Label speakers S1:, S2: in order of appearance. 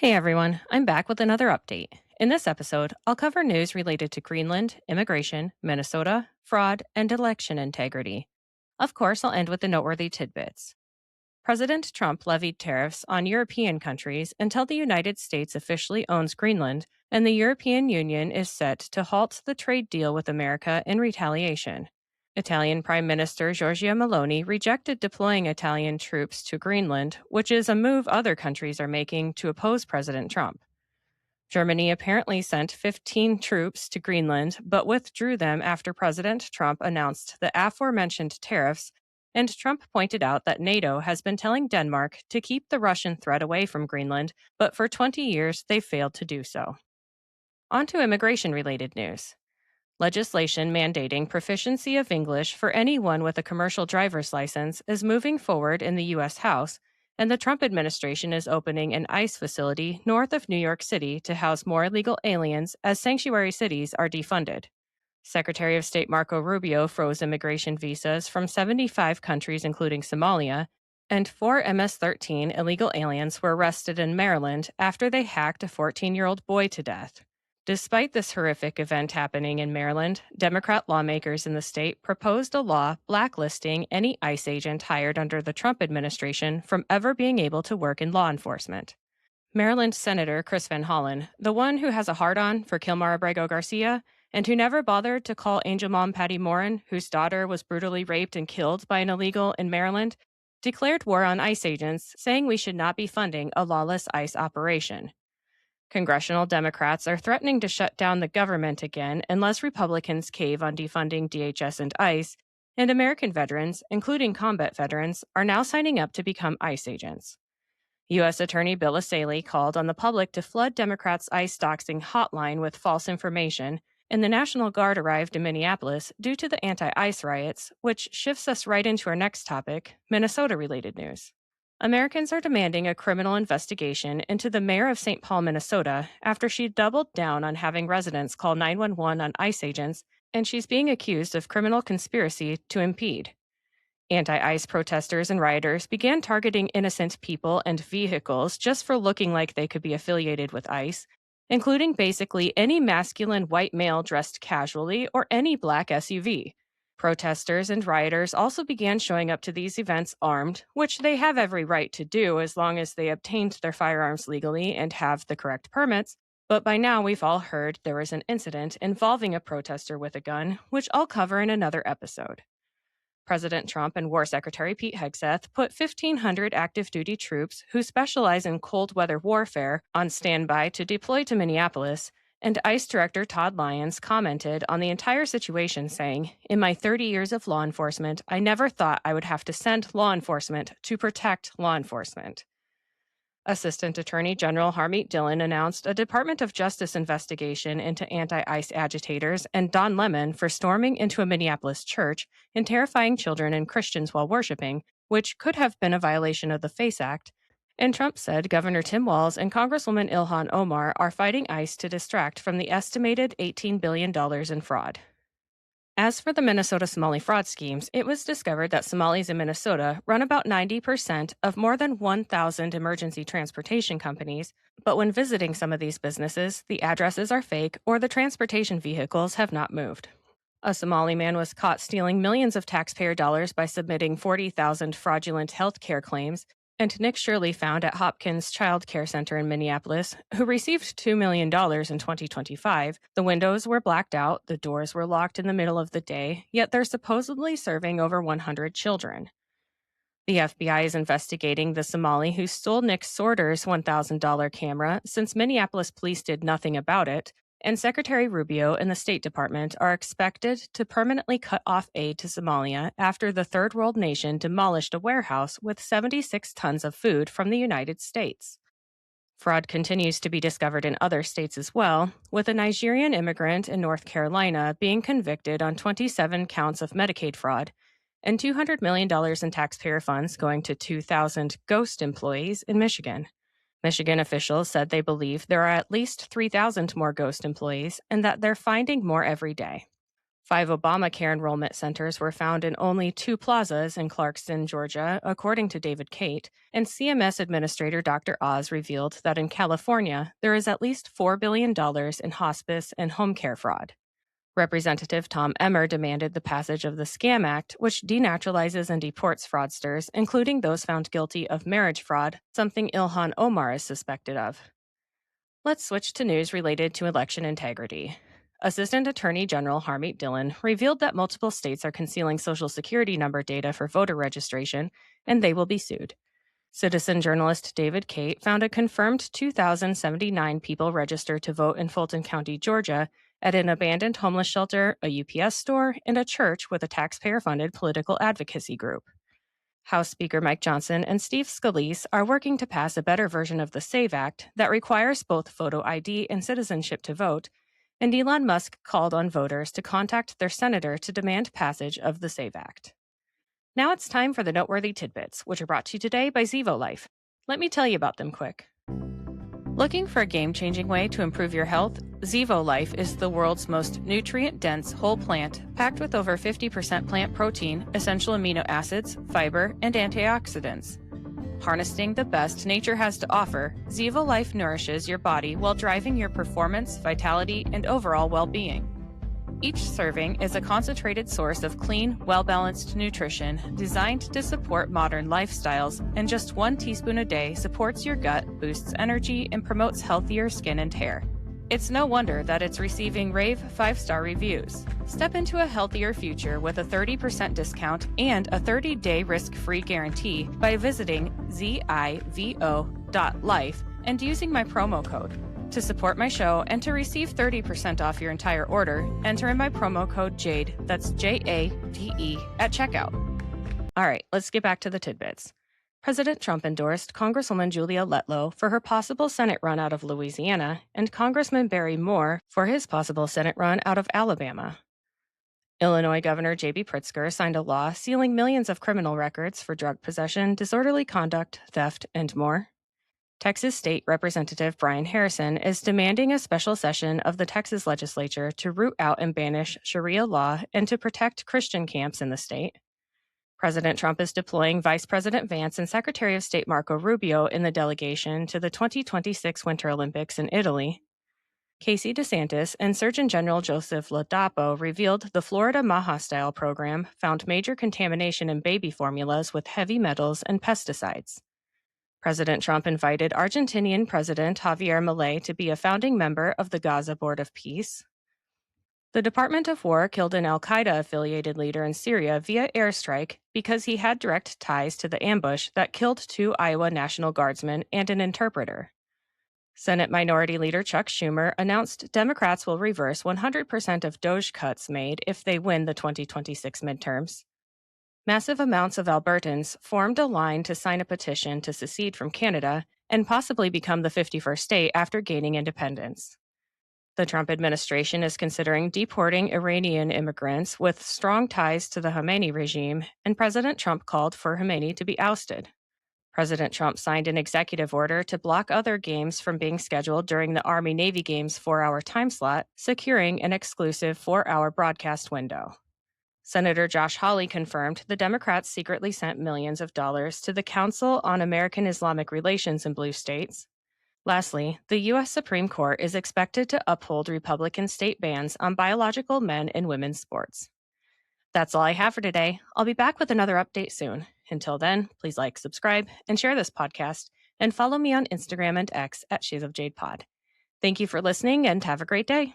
S1: Hey everyone, I'm back with another update. In this episode, I'll cover news related to Greenland, immigration, Minnesota, fraud, and election integrity. Of course, I'll end with the noteworthy tidbits. President Trump levied tariffs on European countries until the United States officially owns Greenland, and the European Union is set to halt the trade deal with America in retaliation. Italian Prime Minister Giorgia Meloni rejected deploying Italian troops to Greenland, which is a move other countries are making to oppose President Trump. Germany apparently sent 15 troops to Greenland, but withdrew them after President Trump announced the aforementioned tariffs, and Trump pointed out that NATO has been telling Denmark to keep the Russian threat away from Greenland, but for 20 years they failed to do so. On to immigration related news. Legislation mandating proficiency of English for anyone with a commercial driver's license is moving forward in the U.S. House, and the Trump administration is opening an ICE facility north of New York City to house more illegal aliens as sanctuary cities are defunded. Secretary of State Marco Rubio froze immigration visas from 75 countries, including Somalia, and 4 MS-13 illegal aliens were arrested in Maryland after they hacked a 14-year-old boy to death. Despite this horrific event happening in Maryland, Democrat lawmakers in the state proposed a law blacklisting any ICE agent hired under the Trump administration from ever being able to work in law enforcement. Maryland Senator Chris Van Hollen, the one who has a hard-on for Kilmar Abrego Garcia, and who never bothered to call Angel Mom Patty Morin, whose daughter was brutally raped and killed by an illegal in Maryland, declared war on ICE agents, saying we should not be funding a lawless ICE operation. Congressional Democrats are threatening to shut down the government again unless Republicans cave on defunding DHS and ICE, and American veterans, including combat veterans, are now signing up to become ICE agents. U.S. Attorney Bill Asaley called on the public to flood Democrats' ICE doxing hotline with false information, and the National Guard arrived in Minneapolis due to the anti-ICE riots, which shifts us right into our next topic, Minnesota-related news. Americans are demanding a criminal investigation into the mayor of St. Paul, Minnesota, after she doubled down on having residents call 911 on ICE agents, and she's being accused of criminal conspiracy to impede. Anti-ICE protesters and rioters began targeting innocent people and vehicles just for looking like they could be affiliated with ICE, including basically any masculine white male dressed casually or any black SUV. Protesters and rioters also began showing up to these events armed, which they have every right to do as long as they obtained their firearms legally and have the correct permits. But by now we've all heard there was an incident involving a protester with a gun, which I'll cover in another episode. President Trump and War Secretary Pete Hegseth put 1,500 active duty troops who specialize in cold weather warfare on standby to deploy to Minneapolis, and ICE Director Todd Lyons commented on the entire situation, saying, "In my 30 years of law enforcement, I never thought I would have to send law enforcement to protect law enforcement." Assistant Attorney General Harmeet Dillon announced a Department of Justice investigation into anti-ICE agitators and Don Lemon for storming into a Minneapolis church and terrifying children and Christians while worshiping, which could have been a violation of the FACE Act. And Trump said Governor Tim Walz and Congresswoman Ilhan Omar are fighting ICE to distract from the estimated $18 billion in fraud. As for the Minnesota Somali fraud schemes, it was discovered that Somalis in Minnesota run about 90% of more than 1,000 emergency transportation companies, but when visiting some of these businesses, the addresses are fake or the transportation vehicles have not moved. A Somali man was caught stealing millions of taxpayer dollars by submitting 40,000 fraudulent health care claims, and Nick Shirley found at Hopkins Child Care Center in Minneapolis, who received $2 million in 2025. The windows were blacked out, the doors were locked in the middle of the day, yet they're supposedly serving over 100 children. The FBI is investigating the Somali who stole Nick Sorter's $1,000 camera since Minneapolis police did nothing about it, and Secretary Rubio and the State Department are expected to permanently cut off aid to Somalia after the third world nation demolished a warehouse with 76 tons of food from the United States. Fraud continues to be discovered in other states as well, with a Nigerian immigrant in North Carolina being convicted on 27 counts of Medicaid fraud, and $200 million in taxpayer funds going to 2,000 ghost employees in Michigan. Michigan officials said they believe there are at least 3,000 more ghost employees and that they're finding more every day. 5 Obamacare enrollment centers were found in only 2 plazas in Clarkston, Georgia, according to David Cate, and CMS Administrator Dr. Oz revealed that in California, there is at least $4 billion in hospice and home care fraud. Representative Tom Emmer demanded the passage of the Scam Act, which denaturalizes and deports fraudsters, including those found guilty of marriage fraud, something Ilhan Omar is suspected of. Let's switch to news related to election integrity. Assistant Attorney General Harmeet Dillon revealed that multiple states are concealing Social Security number data for voter registration, and they will be sued. Citizen journalist David Cate found a confirmed 2,079 people registered to vote in Fulton County, Georgia, at an abandoned homeless shelter, a UPS store, and a church with a taxpayer-funded political advocacy group. House Speaker Mike Johnson and Steve Scalise are working to pass a better version of the SAVE Act that requires both photo ID and citizenship to vote, and Elon Musk called on voters to contact their senator to demand passage of the SAVE Act. Now it's time for the noteworthy tidbits, which are brought to you today by Zevo Life. Let me tell you about them quick. Looking for a game-changing way to improve your health? Zevo Life is the world's most nutrient-dense whole plant, packed with over 50% plant protein, essential amino acids, fiber, and antioxidants. Harnessing the best nature has to offer, Zevo Life nourishes your body while driving your performance, vitality, and overall well-being. Each serving is a concentrated source of clean, well-balanced nutrition designed to support modern lifestyles, and just 1 teaspoon a day supports your gut, boosts energy, and promotes healthier skin and hair. It's no wonder that it's receiving rave 5-star reviews. Step into a healthier future with a 30% discount and a 30-day risk-free guarantee by visiting zivo.life and using my promo code. To support my show and to receive 30% off your entire order, enter in my promo code JADE, that's JADE, at checkout. All right, let's get back to the tidbits. President Trump endorsed Congresswoman Julia Letlow for her possible Senate run out of Louisiana and Congressman Barry Moore for his possible Senate run out of Alabama. Illinois Governor J.B. Pritzker signed a law sealing millions of criminal records for drug possession, disorderly conduct, theft, and more. Texas State Representative Brian Harrison is demanding a special session of the Texas legislature to root out and banish Sharia law and to protect Christian camps in the state. President Trump is deploying Vice President Vance and Secretary of State Marco Rubio in the delegation to the 2026 Winter Olympics in Italy. Casey DeSantis and Surgeon General Joseph Ladapo revealed the Florida MAHA-style program found major contamination in baby formulas with heavy metals and pesticides. President Trump invited Argentinian President Javier Milei to be a founding member of the Gaza Board of Peace. The Department of War killed an al-Qaeda-affiliated leader in Syria via airstrike because he had direct ties to the ambush that killed 2 Iowa National Guardsmen and an interpreter. Senate Minority Leader Chuck Schumer announced Democrats will reverse 100% of DOGE cuts made if they win the 2026 midterms. Massive amounts of Albertans formed a line to sign a petition to secede from Canada and possibly become the 51st state after gaining independence. The Trump administration is considering deporting Iranian immigrants with strong ties to the Khomeini regime, and President Trump called for Khomeini to be ousted. President Trump signed an executive order to block other games from being scheduled during the Army-Navy Games 4-hour time slot, securing an exclusive 4-hour broadcast window. Senator Josh Hawley confirmed the Democrats secretly sent millions of dollars to the Council on American Islamic Relations in blue states. Lastly, the U.S. Supreme Court is expected to uphold Republican state bans on biological men and women's sports. That's all I have for today. I'll be back with another update soon. Until then, please like, subscribe, and share this podcast, and follow me on Instagram and X at Shades of Jade Pod. Thank you for listening, and have a great day.